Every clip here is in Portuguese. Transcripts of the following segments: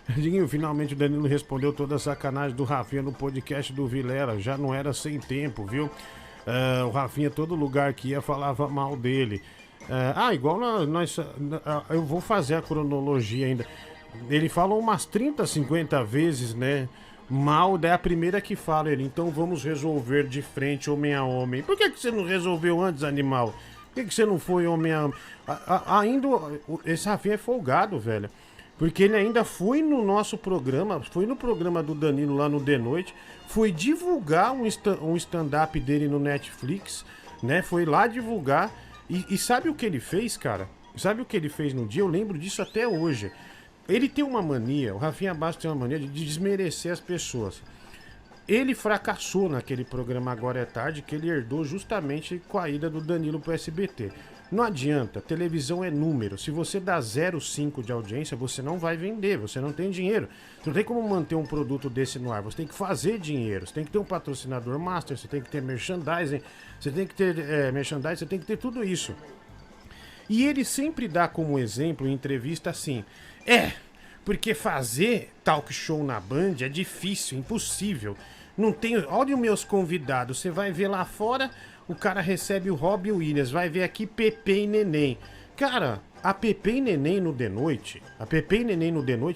Diguinho, finalmente o Danilo respondeu toda a sacanagem do Rafinha no podcast do Vilela. Já não era sem tempo, viu? O Rafinha, todo lugar que ia, falava mal dele. Igual eu vou fazer a cronologia ainda. Ele fala umas 30, 50 vezes, né? Mal, daí a primeira que fala ele. Então vamos resolver de frente, homem a homem. Por que você não resolveu antes, animal? Por que você não foi homem a homem? Ainda, esse Rafinha é folgado, velho. Porque ele ainda foi no nosso programa, foi no programa do Danilo lá no The Noite, foi divulgar um stand-up dele no Netflix, né? Foi lá divulgar. E sabe o que ele fez, cara? Sabe o que ele fez no dia? Eu lembro disso até hoje. Ele tem uma mania, o Rafinha Bastos tem uma mania de desmerecer as pessoas. Ele fracassou naquele programa Agora é Tarde, que ele herdou justamente com a ida do Danilo pro SBT. Não adianta, televisão é número. Se você dá 0,5 de audiência, você não vai vender, você não tem dinheiro. Você não tem como manter um produto desse no ar, você tem que fazer dinheiro. Você tem que ter um patrocinador master, você tem que ter merchandising, você tem que ter merchandising, você tem que ter tudo isso. E ele sempre dá como exemplo em entrevista assim: porque fazer talk show na Band é difícil, impossível. Não tem. Olha os meus convidados, você vai ver lá fora, o cara recebe o Robbie Williams, vai ver aqui Pepe e Neném. Cara, a Pepe e Neném no The Noite,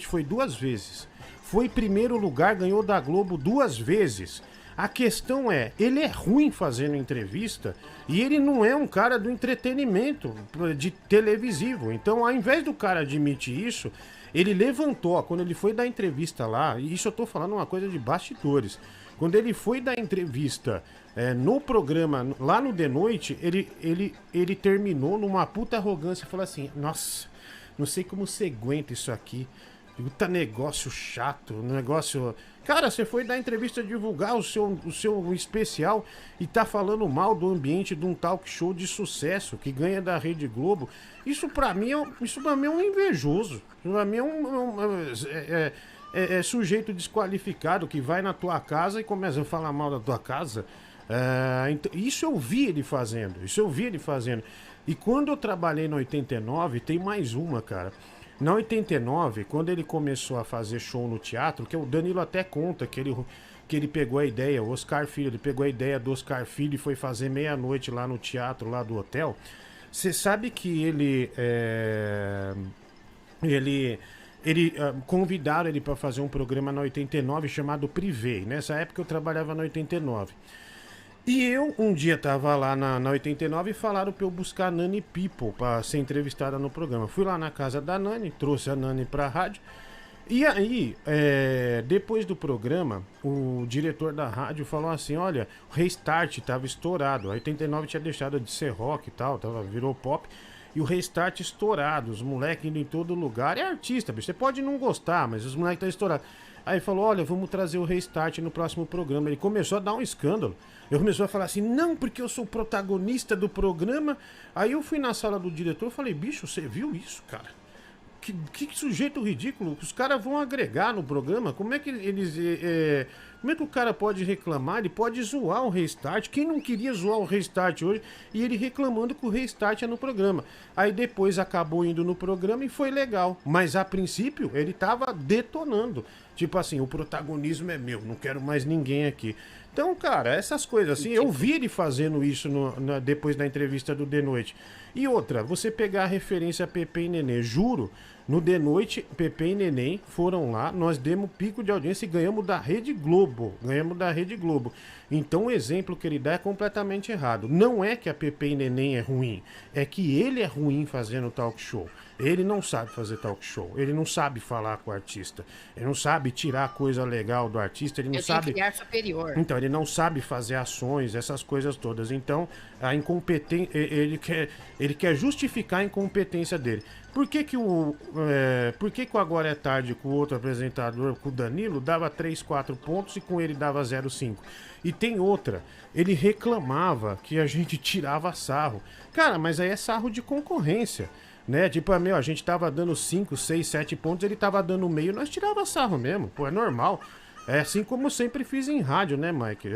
foi 2 vezes. Foi primeiro lugar, ganhou da Globo 2 vezes. A questão é, ele é ruim fazendo entrevista e ele não é um cara do entretenimento de televisivo. Então, ao invés do cara admitir isso, ele levantou, quando ele foi dar entrevista lá, e isso eu tô falando uma coisa de bastidores. Quando ele foi dar entrevista no programa, lá no The Noite, ele terminou numa puta arrogância e falou assim: nossa, não sei como você aguenta isso aqui. Puta negócio chato, negócio... Cara, você foi dar entrevista, divulgar o seu especial e tá falando mal do ambiente de um talk show de sucesso que ganha da Rede Globo. Isso pra mim é um invejoso. Isso pra mim é sujeito desqualificado que vai na tua casa e começa a falar mal da tua casa. Isso eu vi ele fazendo. E quando eu trabalhei na 89, tem mais uma, cara. Na 89, quando ele começou a fazer show no teatro, que o Danilo até conta que ele pegou a ideia, o Oscar Filho, ele pegou a ideia do Oscar Filho e foi fazer meia-noite lá no teatro, lá do hotel. Você sabe que convidaram ele para fazer um programa na 89 chamado Privé. Nessa época eu trabalhava na 89. E eu, um dia, tava lá na 89 e falaram pra eu buscar a Nani People pra ser entrevistada no programa. Fui lá na casa da Nani, trouxe a Nani pra rádio. E aí, depois do programa, o diretor da rádio falou assim: olha, o Restart tava estourado. A 89 tinha deixado de ser rock e tal, virou pop. E o Restart estourado, os moleques indo em todo lugar. É artista, bicho, você pode não gostar, mas os moleques estão estourados. Aí falou: olha, vamos trazer o Restart no próximo programa. Ele começou a dar um escândalo. Eu comecei a falar assim: não, porque eu sou o protagonista do programa. Aí eu fui na sala do diretor e falei: bicho, você viu isso, cara? Que sujeito ridículo. Os caras vão agregar no programa. Como é que eles... como é que o cara pode reclamar? Ele pode zoar o Restart. Quem não queria zoar o Restart hoje? E ele reclamando que o Restart é no programa. Aí depois acabou indo no programa e foi legal. Mas a princípio ele tava detonando. Tipo assim, o protagonismo é meu, não quero mais ninguém aqui. Então, cara, essas coisas assim, eu vi ele fazendo isso depois da entrevista do The Noite. E outra, você pegar a referência a Pepe e Neném, juro, no The Noite, Pepe e Neném foram lá, nós demos pico de audiência e ganhamos da Rede Globo. Então o exemplo que ele dá é completamente errado. Não é que a Pepe e Neném é ruim, é que ele é ruim fazendo talk show. Ele não sabe fazer talk show, ele não sabe falar com o artista, ele não sabe tirar coisa legal do artista, ele não sabe... criar superior. Então, ele não sabe fazer ações, essas coisas todas. Então, a incompetência, ele quer justificar a incompetência dele. Por que que o Agora é Tarde, com o outro apresentador, com o Danilo, dava 3, 4 pontos e com ele dava 0,5? E tem outra, ele reclamava que a gente tirava sarro. Cara, mas aí é sarro de concorrência, né? Tipo, a gente tava dando 5, 6, 7 pontos, ele tava dando meio, nós tirava sarro mesmo, pô, é normal. É assim como eu sempre fiz em rádio, né, Mike?